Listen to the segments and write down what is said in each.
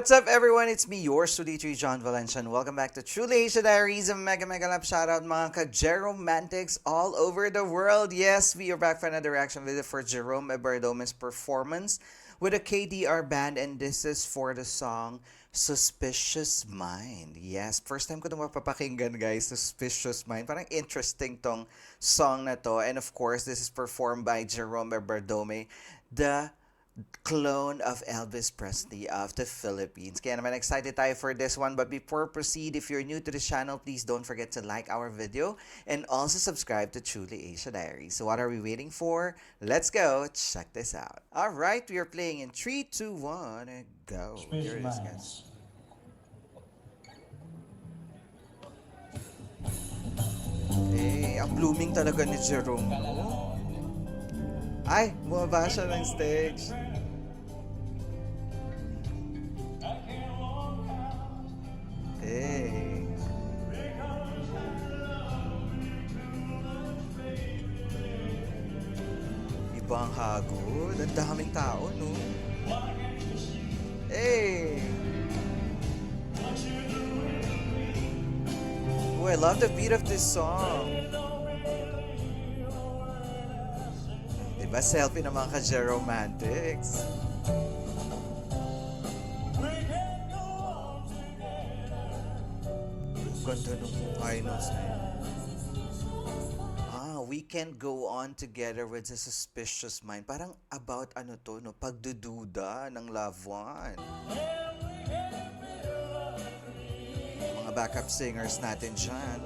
What's up, everyone? It's me, your Studio John Valencian. Welcome back to Truly Asia Diaries. A mega love shoutout mga ka-Jeromantics all over the world. Yes, we are back for another reaction video for Jerome Ebardome's performance with a KDR band, and this is for the song Suspicious Mind. Yes, first time ko itong mapapakinggan, guys, Suspicious Mind. Parang interesting tong song na to. And of course, this is performed by Jerome Ebardome, the clone of Elvis Presley of the Philippines. Kaya naman excited tayo for this one. But before proceed, if you're new to the channel, please don't forget to like our video and also subscribe to Truly Asia Diaries. So what are we waiting for? Let's go. Check this out. All right, we are playing in 3, 2, 1, and go. Here it is, guys. Eh, ang blooming talaga ni Jerome, no? Ay, bumaba siya ng stage. Eh. Ibang hagod. Ang daming tao, no? Eh. Oh, I love the beat of this song. Diba, selfie ng mga ka-Jeromantics. Ganda nung high notes na yun. We can go on together with a suspicious mind. Parang about ano to, no? Pagdududa ng loved one. Mga backup singers natin dyan.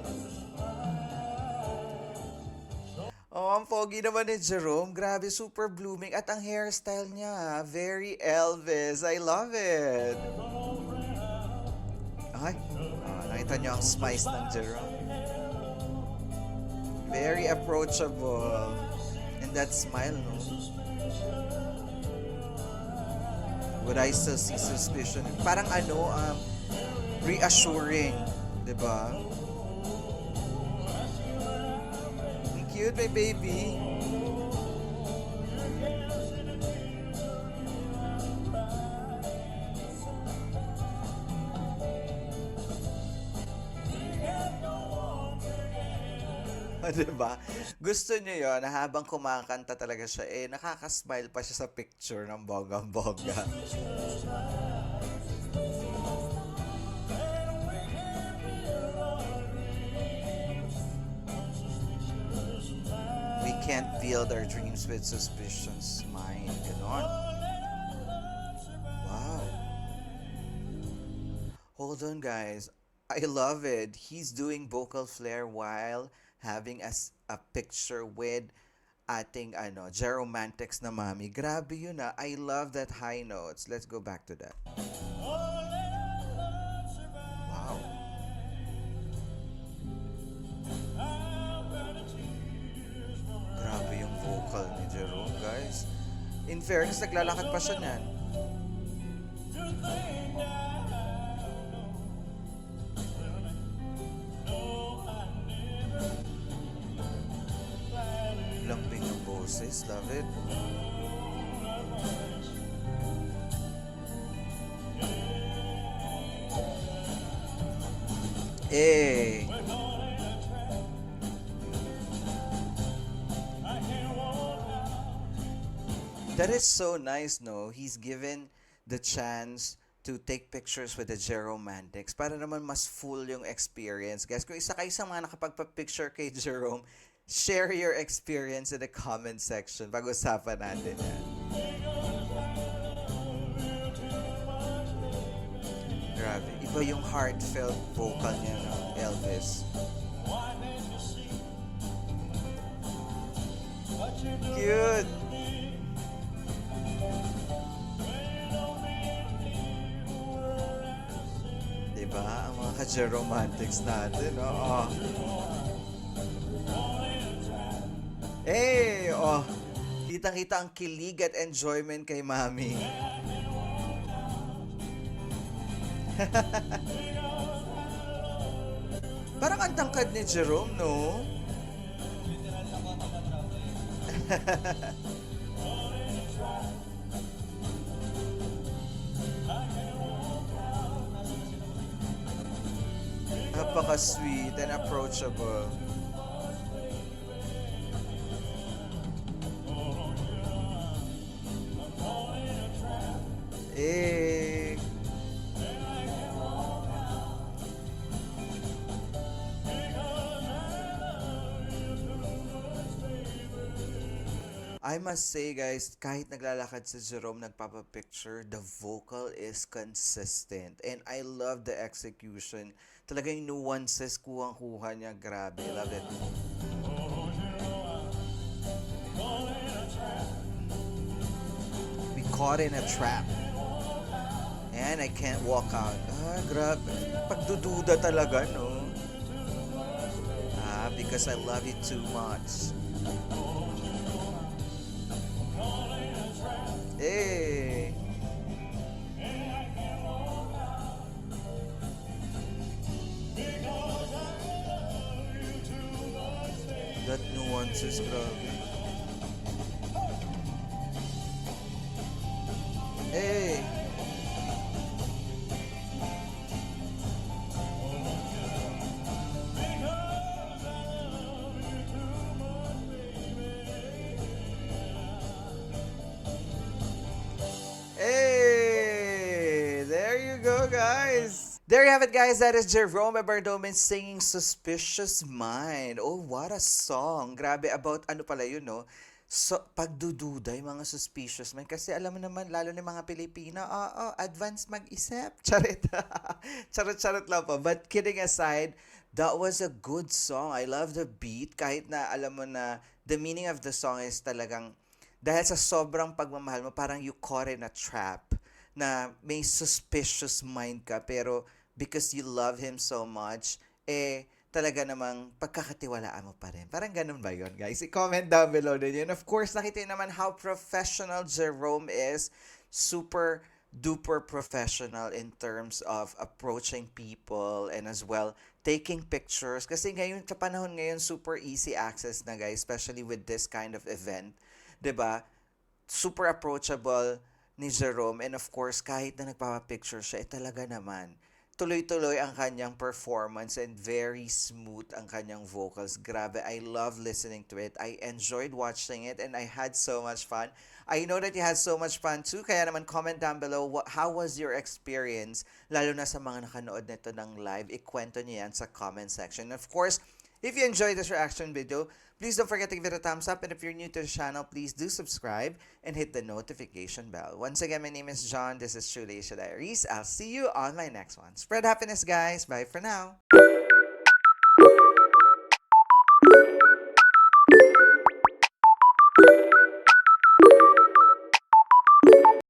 Oh, ang pogi naman ni Jerome. Grabe, super blooming. At ang hairstyle niya, very Elvis. I love it. Ay, nakita niyo ang spice ng Jerome. Very approachable. And that smile, no? Would I still see suspicion? Parang reassuring. Diba? Cute, my baby. Diba? Gusto niyo yun na habang kumakanta talaga siya, eh, nakakasmile pa siya sa picture ng bonggang-bongga. Can't build our dreams with suspicious mind. Ganon. Wow. Hold on, guys. I love it. He's doing vocal flair while having a picture with ating Jeromantics na mami. Grabe yun ah. I love that high notes. Let's go back to that. Wow. Grabe yung vocal ni Jerome, guys. In fairness, naglalakad pa siya niyan. Lambing ng boses. Love it. Eh. That is so nice, no? He's given the chance to take pictures with the Jeromantics para naman mas full yung experience. Guys, kung isa kayo sa mga nakapagpa-picture kay Jerome, share your experience in the comment section. Pag-usapan natin yan. Grabe. Iba yung heartfelt vocal niya ng Elvis. Cute! Diba? Ang mga ka-Jeromantics natin, oh. Eh, oh. Kitang-kita ang kilig at enjoyment kay Mami. Parang ang tangkad ni Jerome, no? Napaka-sweet and approachable. Eh, I must say guys, kahit naglalakad si Jerome nagpapapicture, the vocal is consistent. And I love the execution. Talagang nuances kuhang-kuha niya. Grabe, love it. We caught in a trap. And I can't walk out. Ah, grabe. Pagdududa talaga, no? Ah, because I love you too much. Eh. That nuances, grabe. Eh. Hey, there you go, guys. There you have it, guys. That is Jerome Ebardomen singing Suspicious Mind. Oh, what a song. Grabe, about ano pala yun, no? So, pagdududa yung mga suspicious mind. Kasi alam mo naman, lalo na yung mga Pilipino, advance mag-isip. Charit. Charot-charot lang po. But kidding aside, that was a good song. I love the beat. Kahit na alam mo na the meaning of the song is talagang dahil sa sobrang pagmamahal mo, parang you caught in a trap na may suspicious mind ka pero because you love him so much, eh, talaga namang pagkakatiwalaan mo pa rin. Parang ganun ba yun, guys? I-comment down below din yun. Of course, nakita nyo naman how professional Jerome is. Super duper professional in terms of approaching people and as well taking pictures. Kasi ngayon, sa panahon ngayon, super easy access na, guys, especially with this kind of event. 'Di ba? Super approachable ni Jerome and of course kahit na nagpapapicture siya, eh talaga naman tuloy-tuloy ang kanyang performance and very smooth ang kanyang vocals. Grabe, I love listening to it. I enjoyed watching it and I had so much fun. I know that you had so much fun too, kaya naman comment down below how was your experience, lalo na sa mga nakanood nito ng live. Ikwento niyo yan sa comment section. Of course, if you enjoyed this reaction video, please don't forget to give it a thumbs up. And if you're new to the channel, please do subscribe and hit the notification bell. Once again, my name is John. This is True Asia Diaries. I'll see you on my next one. Spread happiness, guys. Bye for now.